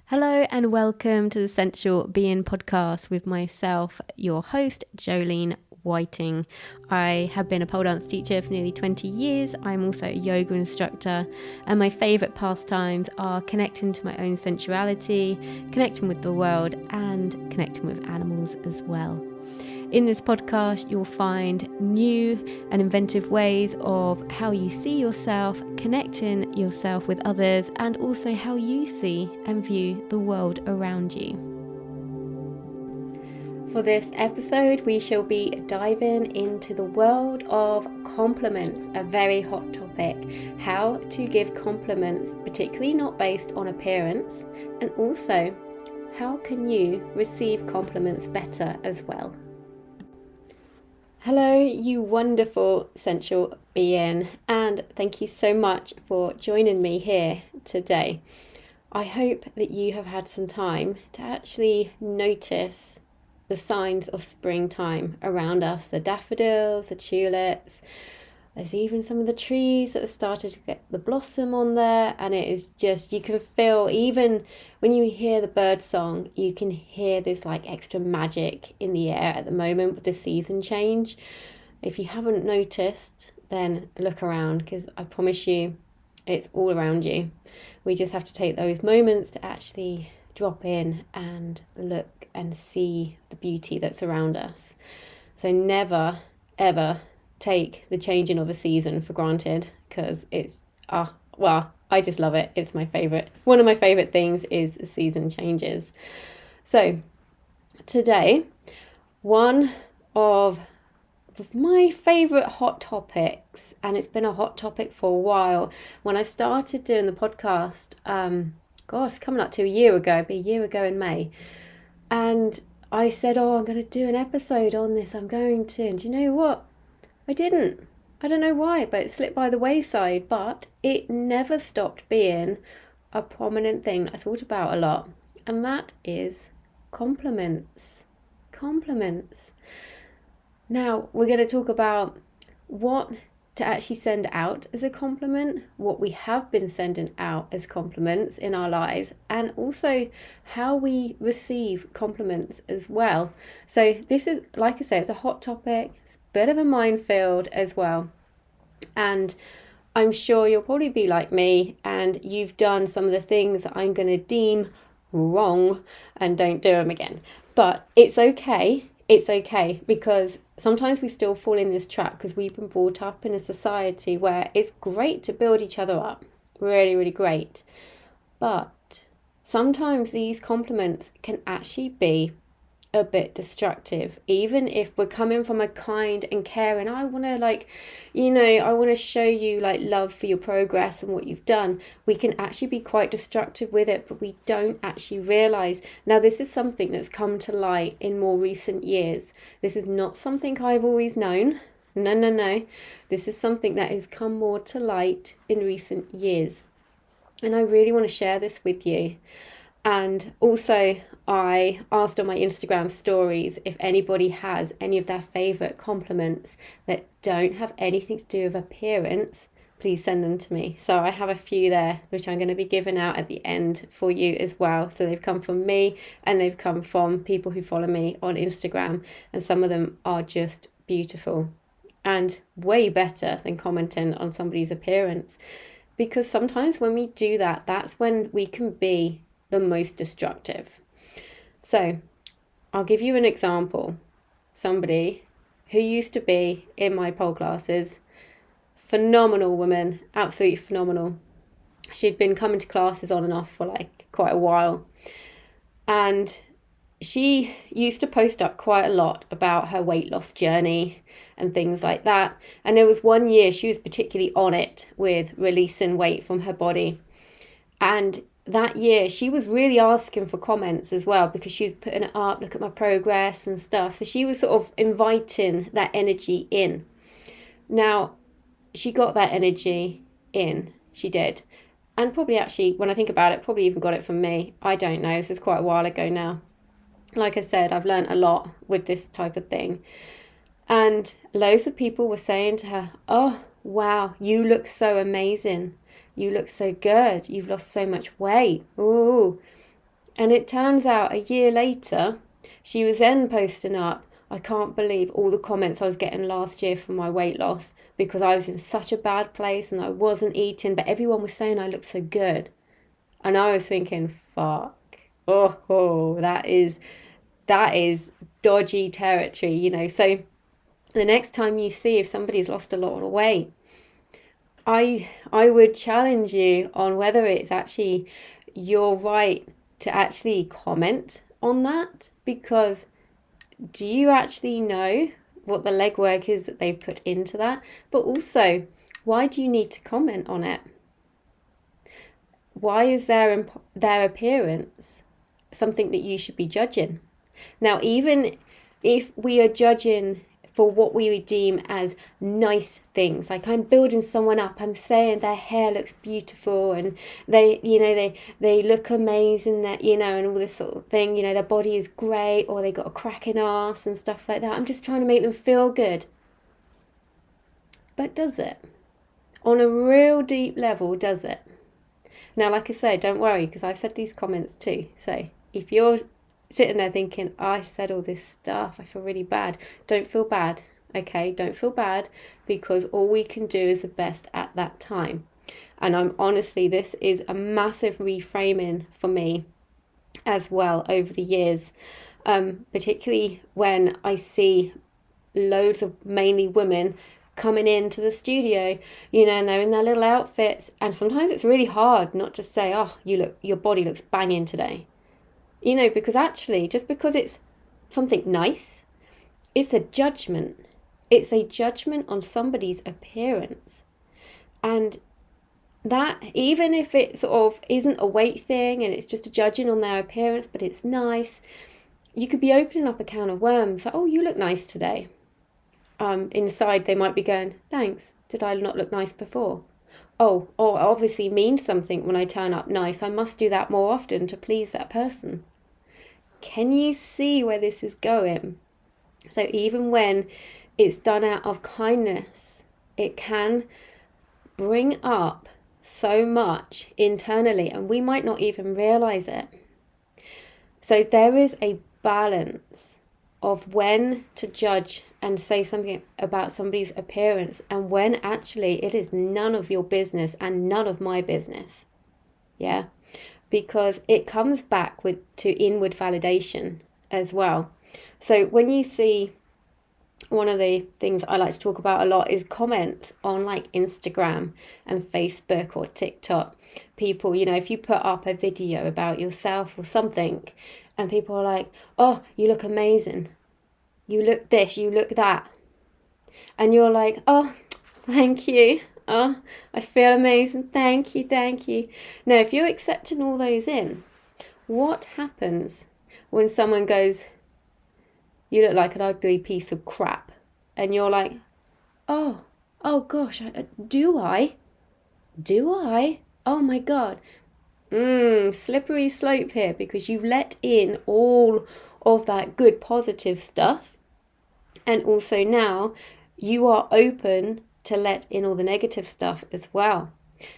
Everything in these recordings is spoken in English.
Hello and welcome to the Sensual Being podcast with myself, your host, Jolene Whiting. I have been a pole dance teacher for nearly 20 years. I'm also a yoga instructor, and my favourite pastimes are connecting to my own sensuality, connecting with the world, and connecting with animals as well. In this podcast, you'll find new and inventive ways of how you see yourself, connecting yourself with others, and also how you see and view the world around you. For this episode, we shall be diving into the world of compliments, a very hot topic. How to give compliments, particularly not based on appearance, and also how can you receive compliments better as well. Hello, you wonderful sensual being, and thank you so much for joining me here today. I hope that you have had some time to actually notice the signs of springtime around us, the daffodils, the tulips. There's even some of the trees that have started to get the blossom on there, and it is just, you can feel, even when you hear the bird song, you can hear this like extra magic in the air at the moment with the season change. If you haven't noticed, then look around, because I promise you it's all around you. We just have to take those moments to actually drop in and look and see the beauty that's around us. So never ever take the changing of a season for granted, because it's I just love it. It's my favorite. One of my favorite things is season changes. So today, one of my favorite hot topics, and it's been a hot topic for a while. When I started doing the podcast, it's coming up to a year ago. It'll be a year ago in May, and I said, I'm going to do an episode on this. I'm going to, and do you know what? I didn't. I don't know why, but it slipped by the wayside, but it never stopped being a prominent thing that I thought about a lot, and that is compliments. Compliments. Now, we're going to talk about what to actually send out as a compliment, what we have been sending out as compliments in our lives, and also how we receive compliments as well. So this is, like I say, it's a hot topic. It's a bit of a minefield as well. And I'm sure you'll probably be like me, and you've done some of the things that I'm going to deem wrong and don't do them again. But it's okay. It's okay, because sometimes we still fall in this trap because we've been brought up in a society where it's great to build each other up. Really, really great. But sometimes these compliments can actually be a bit destructive, even if we're coming from a kind and caring, I want to I want to show you like love for your progress and what you've done. We can actually be quite destructive with it, but we don't actually realize. Now, this is something that's come to light in more recent years. This is not something I've always known. No. This is something that has come more to light in recent years. And I really want to share this with you. And also, I asked on my Instagram stories if anybody has any of their favourite compliments that don't have anything to do with appearance, please send them to me. So I have a few there, which I'm going to be giving out at the end for you as well. So they've come from me, and they've come from people who follow me on Instagram. And some of them are just beautiful and way better than commenting on somebody's appearance. Because sometimes when we do that, that's when we can be the most destructive. So I'll give you an example. Somebody who used to be in my pole classes, phenomenal woman, absolutely phenomenal. She'd been coming to classes on and off for like quite a while, and she used to post up quite a lot about her weight loss journey and things like that. And there was one year she was particularly on it with releasing weight from her body, and that year she was really asking for comments as well, because she was putting it up, look at my progress and stuff. So she was sort of inviting that energy in. Now, she got that energy in, she did. And probably actually, when I think about it, probably even got it from me. I don't know, this is quite a while ago now. Like I said, I've learned a lot with this type of thing. And loads of people were saying to her, oh, wow, you look so amazing. You look so good. You've lost so much weight. Ooh. And it turns out a year later, she was then posting up, I can't believe all the comments I was getting last year for my weight loss because I was in such a bad place and I wasn't eating, but everyone was saying I looked so good. And I was thinking, fuck, that is dodgy territory, you know. So the next time you see if somebody's lost a lot of weight, I would challenge you on whether it's actually your right to actually comment on that, because do you actually know what the legwork is that they've put into that? But also, why do you need to comment on it? Why is their appearance something that you should be judging? Now, even if we are judging for what we would deem as nice things, like I'm building someone up, I'm saying their hair looks beautiful and they look amazing, that, you know, and all this sort of thing, you know, their body is great or they got a cracking ass and stuff like that. I'm just trying to make them feel good. But does it? On a real deep level, does it? Now, like I say, don't worry, because I've said these comments too. So if you're sitting there thinking, oh, I said all this stuff, I feel really bad, don't feel bad, okay? Don't feel bad, because all we can do is the best at that time. And I'm honestly, this is a massive reframing for me as well over the years, particularly when I see loads of mainly women coming into the studio, you know, and they're in their little outfits, and sometimes it's really hard not to say, oh, your body looks banging today, you know, because actually just because it's something nice, it's a judgment on somebody's appearance. And that, even if it sort of isn't a weight thing and it's just a judging on their appearance, but it's nice, you could be opening up a can of worms. Like, oh, you look nice today. Inside they might be going, thanks, did I not look nice before? Oh, or obviously means something when I turn up nice. I must do that more often to please that person. Can you see where this is going? So even when it's done out of kindness, it can bring up so much internally, and we might not even realize it. So there is a balance of when to judge and say something about somebody's appearance and when actually it is none of your business and none of my business. Yeah, because it comes back to inward validation as well. So when you see, one of the things I like to talk about a lot is comments on like Instagram and Facebook or TikTok. People, you know, if you put up a video about yourself or something and people are like, oh, you look amazing, you look this, you look that, and you're like, oh, thank you, oh, I feel amazing, thank you. Now, if you're accepting all those in, what happens when someone goes, you look like an ugly piece of crap, and you're like, oh gosh, do I? Oh my God. Slippery slope here, because you've let in all of that good positive stuff, and also now you are open to let in all the negative stuff as well.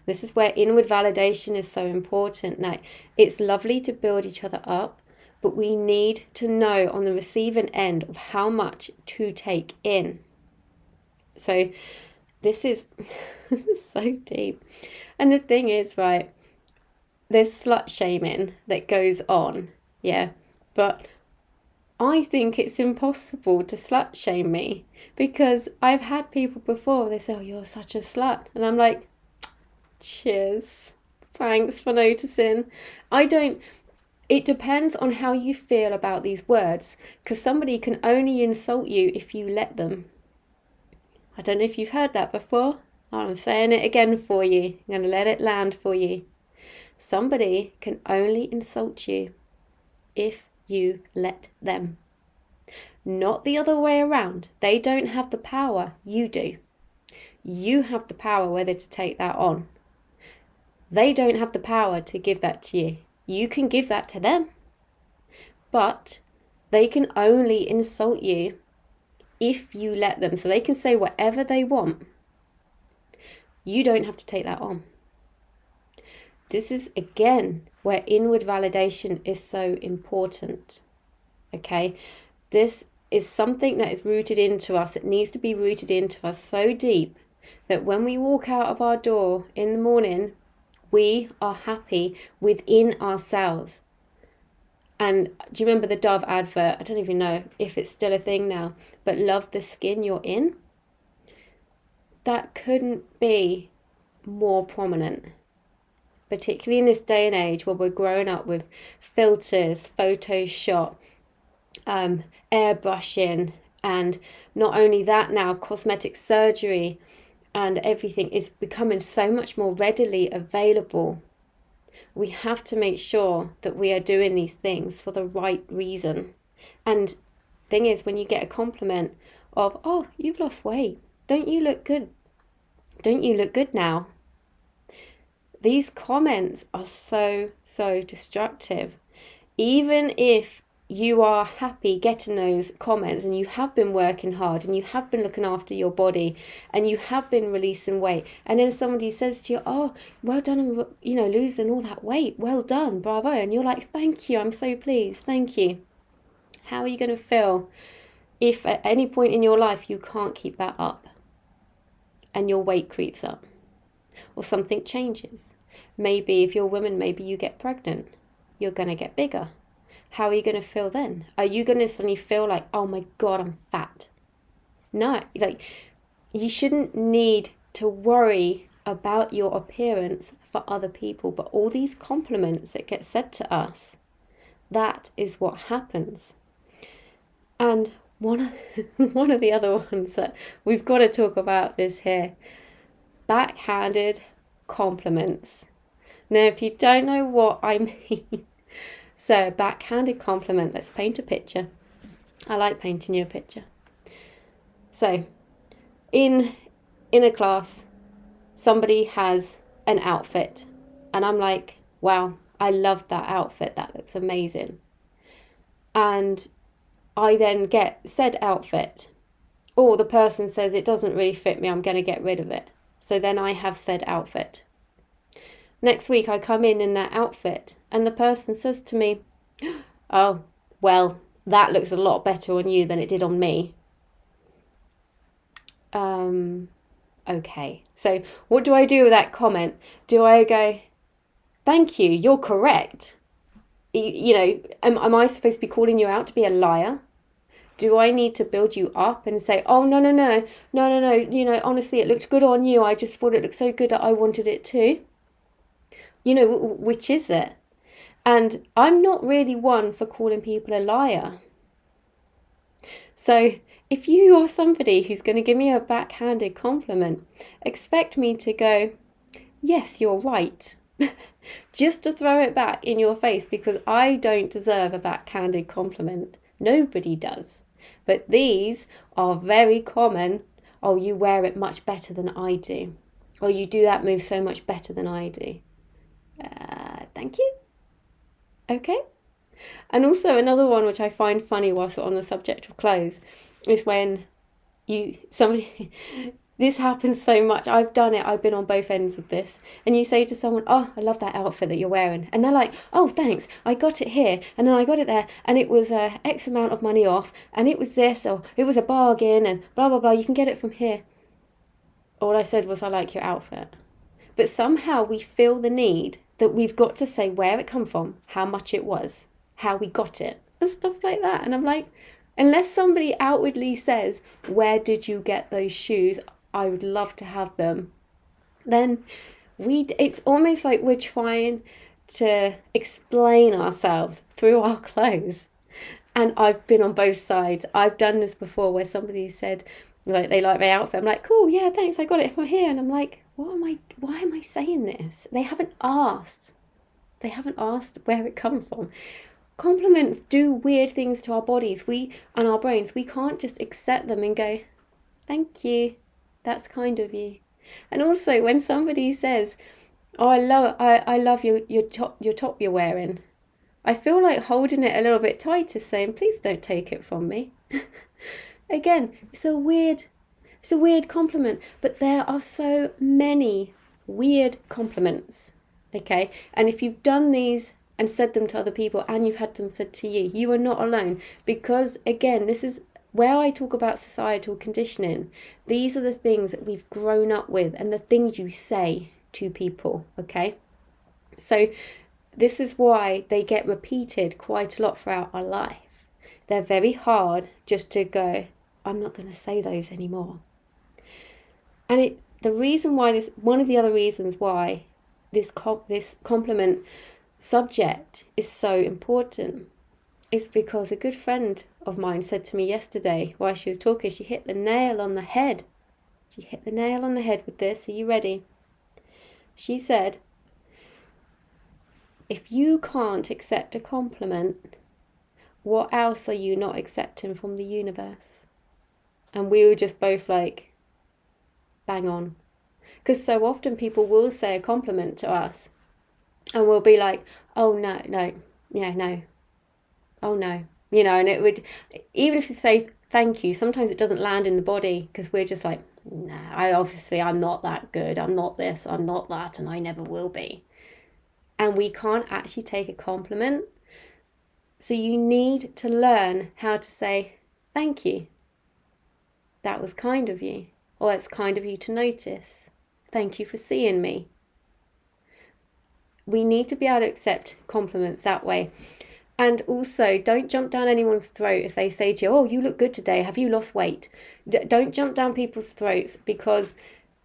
This is where inward validation is so important. Now, it's lovely to build each other up, but we need to know on the receiving end of how much to take in. So this is so deep. And the thing is, right, there's slut shaming that goes on, yeah, but I think it's impossible to slut shame me, because I've had people before, they say, oh, you're such a slut, and I'm like, cheers, thanks for noticing. It depends on how you feel about these words, because somebody can only insult you if you let them. I don't know if you've heard that before. I'm saying it again for you. I'm going to let it land for you. Somebody can only insult you if you let them. Not the other way around. They don't have the power. You do. You have the power whether to take that on. They don't have the power to give that to you. You can give that to them. But they can only insult you if you let them. So they can say whatever they want. You don't have to take that on. This is, again, where inward validation is so important. Okay, this is something that is rooted into us. It needs to be rooted into us so deep that when we walk out of our door in the morning, we are happy within ourselves. And do you remember the Dove advert? I don't even know if it's still a thing now, but love the skin you're in. That couldn't be more prominent, particularly in this day and age where we're growing up with filters, Photoshop, airbrushing, and not only that, now cosmetic surgery and everything is becoming so much more readily available. We have to make sure that we are doing these things for the right reason. And thing is, when you get a compliment of, oh, you've lost weight, don't you look good? Don't you look good now? These comments are so destructive. Even if you are happy getting those comments and you have been working hard and you have been looking after your body and you have been releasing weight, and then somebody says to you, oh, well done, losing all that weight, well done, bravo, and you're like, thank you, I'm so pleased, thank you. How are you going to feel if at any point in your life you can't keep that up and your weight creeps up or something changes? Maybe if you're a woman, maybe you get pregnant, you're going to get bigger. How are you going to feel then? Are you going to suddenly feel like, oh my God, I'm fat? No, you shouldn't need to worry about your appearance for other people, but all these compliments that get said to us, that is what happens. And one of the other ones that we've got to talk about this here, backhanded compliments. Now, if you don't know what I mean, so backhanded compliment, let's paint a picture. I like painting you a picture. So in a class, somebody has an outfit and I'm like, wow, I love that outfit. That looks amazing. And I then get said outfit, or the person says it doesn't really fit me, I'm going to get rid of it. So then I have said outfit. Next week I come in that outfit and the person says to me, oh, well, that looks a lot better on you than it did on me. Okay, so what do I do with that comment? Do I go, thank you, you're correct? Am I supposed to be calling you out to be a liar? Do I need to build you up and say, oh, no, honestly, it looked good on you. I just thought it looked so good that I wanted it too. Which is it? And I'm not really one for calling people a liar. So if you are somebody who's going to give me a backhanded compliment, expect me to go, yes, you're right. Just to throw it back in your face, because I don't deserve a backhanded compliment. Nobody does. But these are very common. Oh, you wear it much better than I do. Or you do that move so much better than I do. Thank you. Okay. And also another one which I find funny whilst we're on the subject of clothes is when this happens so much. I've done it. I've been on both ends of this. And you say to someone, oh, I love that outfit that you're wearing. And they're like, oh, thanks. I got it here. And then I got it there. And it was X amount of money off. And it was this, or it was a bargain and blah, blah, blah. You can get it from here. All I said was, I like your outfit. But somehow we feel the need that we've got to say where it come from, how much it was, how we got it, and stuff like that. And I'm like, unless somebody outwardly says, where did you get those shoes? I would love to have them. Then it's almost like we're trying to explain ourselves through our clothes. And I've been on both sides. I've done this before where somebody said, like, they like my outfit. I'm like, cool, yeah, thanks, I got it from here. And I'm like, why am I saying this? They haven't asked where it comes from. Compliments do weird things to our bodies and our brains. We can't just accept them and go, thank you, that's kind of you. And also when somebody says, oh, I love your top you're wearing, I feel like holding it a little bit tighter, saying, please don't take it from me. Again, it's a weird compliment, but there are so many weird compliments, okay? And if you've done these and said them to other people, and you've had them said to you. You are not alone. Because again, this is where I talk about societal conditioning. These are the things that we've grown up with and the things you say to people, okay? So this is why they get repeated quite a lot throughout our life. They're very hard just to go, I'm not going to say those anymore. And it's the reason why this, one of the other reasons why this compliment subject is so important is because a good friend of mine said to me yesterday while she was talking, she hit the nail on the head. She hit the nail on the head with this. Are you ready? She said, if you can't accept a compliment, what else are you not accepting from the universe? And we were just both like, bang on. Because so often people will say a compliment to us and we'll be like, oh no, yeah, no, oh no. You know, and it would, even if you say thank you, sometimes it doesn't land in the body because we're just like, nah, I'm not that good. I'm not this, I'm not that, and I never will be. And we can't actually take a compliment. So you need to learn how to say thank you. That was kind of you. Or it's kind of you to notice. Thank you for seeing me. We need to be able to accept compliments that way. And also, don't jump down anyone's throat if they say to you, oh, you look good today. Have you lost weight? Don't jump down people's throats, because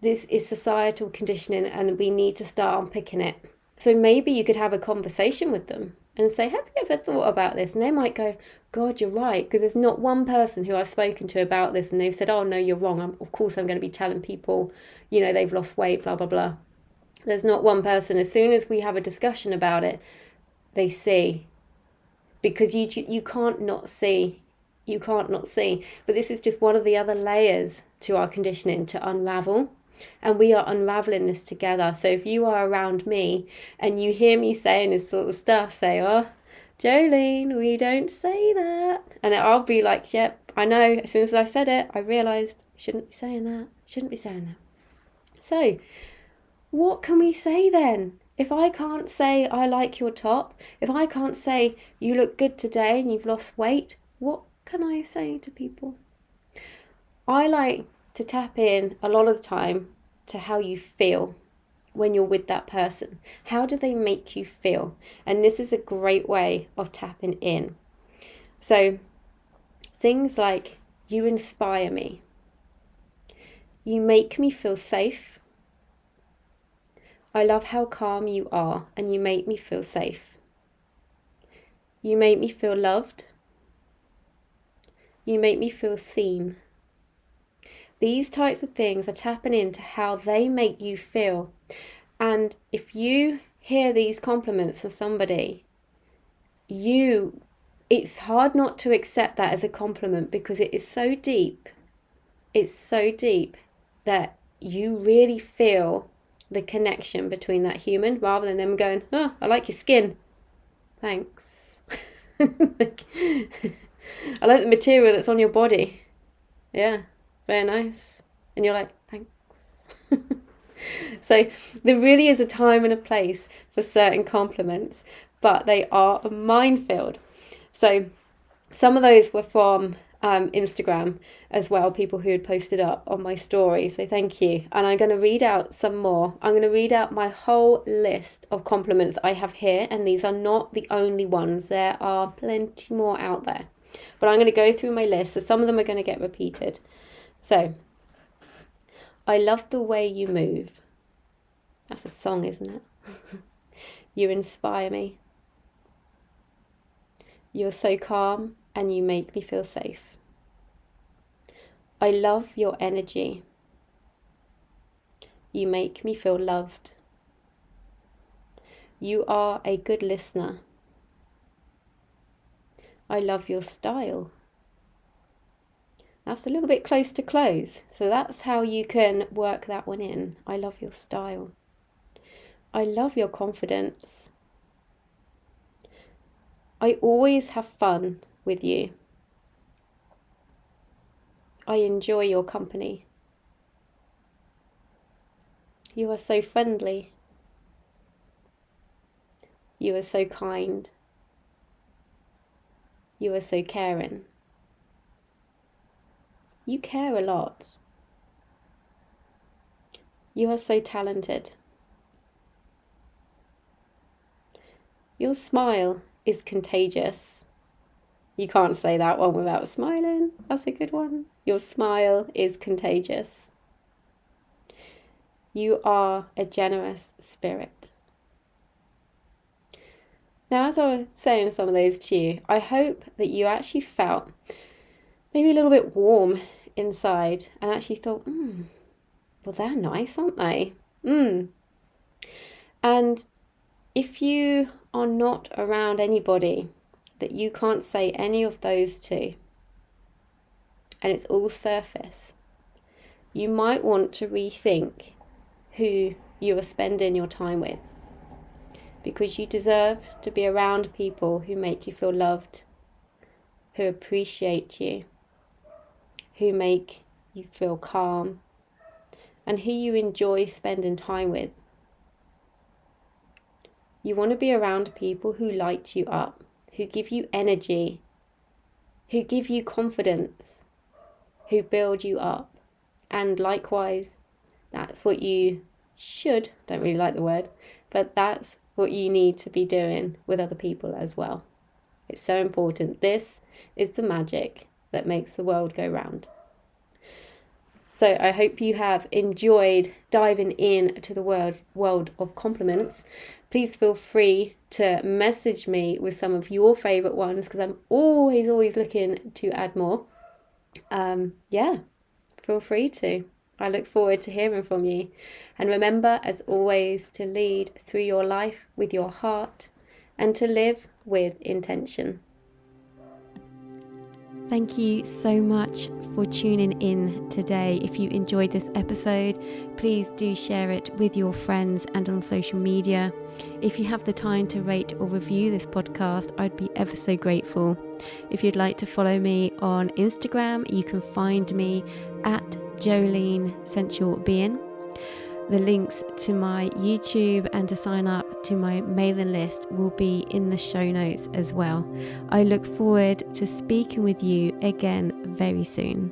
this is societal conditioning and we need to start unpicking it. So maybe you could have a conversation with them and say, have you ever thought about this? And they might go, God, you're right. Because there's not one person who I've spoken to about this and they've said, oh, no, you're wrong. Of course, I'm going to be telling people, you know, they've lost weight, blah, blah, blah. There's not one person. As soon as we have a discussion about it, they see. Because you can't not see. You can't not see. But this is just one of the other layers to our conditioning to unravel. And we are unraveling this together. So if you are around me and you hear me saying this sort of stuff, say, oh, Jolene, we don't say that. And I'll be like, yep, I know. As soon as I said it, I realised I shouldn't be saying that. Shouldn't be saying that. So what can we say then? If I can't say I like your top, if I can't say you look good today and you've lost weight, what can I say to people? I like to tap in a lot of the time to how you feel when you're with that person. How do they make you feel? And this is a great way of tapping in. So things like, you inspire me. You make me feel safe. I love how calm you are and you make me feel safe. You make me feel loved. You make me feel seen. These types of things are tapping into how they make you feel. And if you hear these compliments from somebody, it's hard not to accept that as a compliment, because it is so deep. It's so deep that you really feel the connection between that human, rather than them going, oh, I like your skin. Thanks. I like the material that's on your body. Yeah. Very nice. And you're like, thanks. So there really is a time and a place for certain compliments, but they are a minefield. So some of those were from Instagram as well, people who had posted up on my story. So thank you. And I'm going to read out some more. I'm going to read out my whole list of compliments I have here. And these are not the only ones. There are plenty more out there. But I'm going to go through my list. So some of them are going to get repeated. So, I love the way you move. That's a song, isn't it? You inspire me. You're so calm and you make me feel safe. I love your energy. You make me feel loved. You are a good listener. I love your style. That's a little bit close to close. So that's how you can work that one in. I love your style. I love your confidence. I always have fun with you. I enjoy your company. You are so friendly. You are so kind. You are so caring. You care a lot. You are so talented. Your smile is contagious. You can't say that one without smiling. That's a good one. Your smile is contagious. You are a generous spirit. Now, as I was saying some of those to you, I hope that you actually felt maybe a little bit warm inside and actually thought, well, they're nice, aren't they? And if you are not around anybody that you can't say any of those to, and it's all surface, you might want to rethink who you are spending your time with, because you deserve to be around people who make you feel loved, who appreciate you, who make you feel calm, and who you enjoy spending time with. You want to be around people who light you up, who give you energy, who give you confidence, who build you up. And likewise, that's what you should, don't really like the word, but that's what you need to be doing with other people as well. It's so important. This is the magic that makes the world go round. So I hope you have enjoyed diving into the world of compliments. Please feel free to message me with some of your favourite ones, because I'm always looking to add more. Feel free to. I look forward to hearing from you. And remember, as always, to lead through your life with your heart and to live with intention. Thank you so much for tuning in today. If you enjoyed this episode, please do share it with your friends and on social media. If you have the time to rate or review this podcast, I'd be ever so grateful. If you'd like to follow me on Instagram, you can find me at Jolene Sensual Being. The links to my YouTube and to sign up to my mailing list will be in the show notes as well. I look forward to speaking with you again very soon.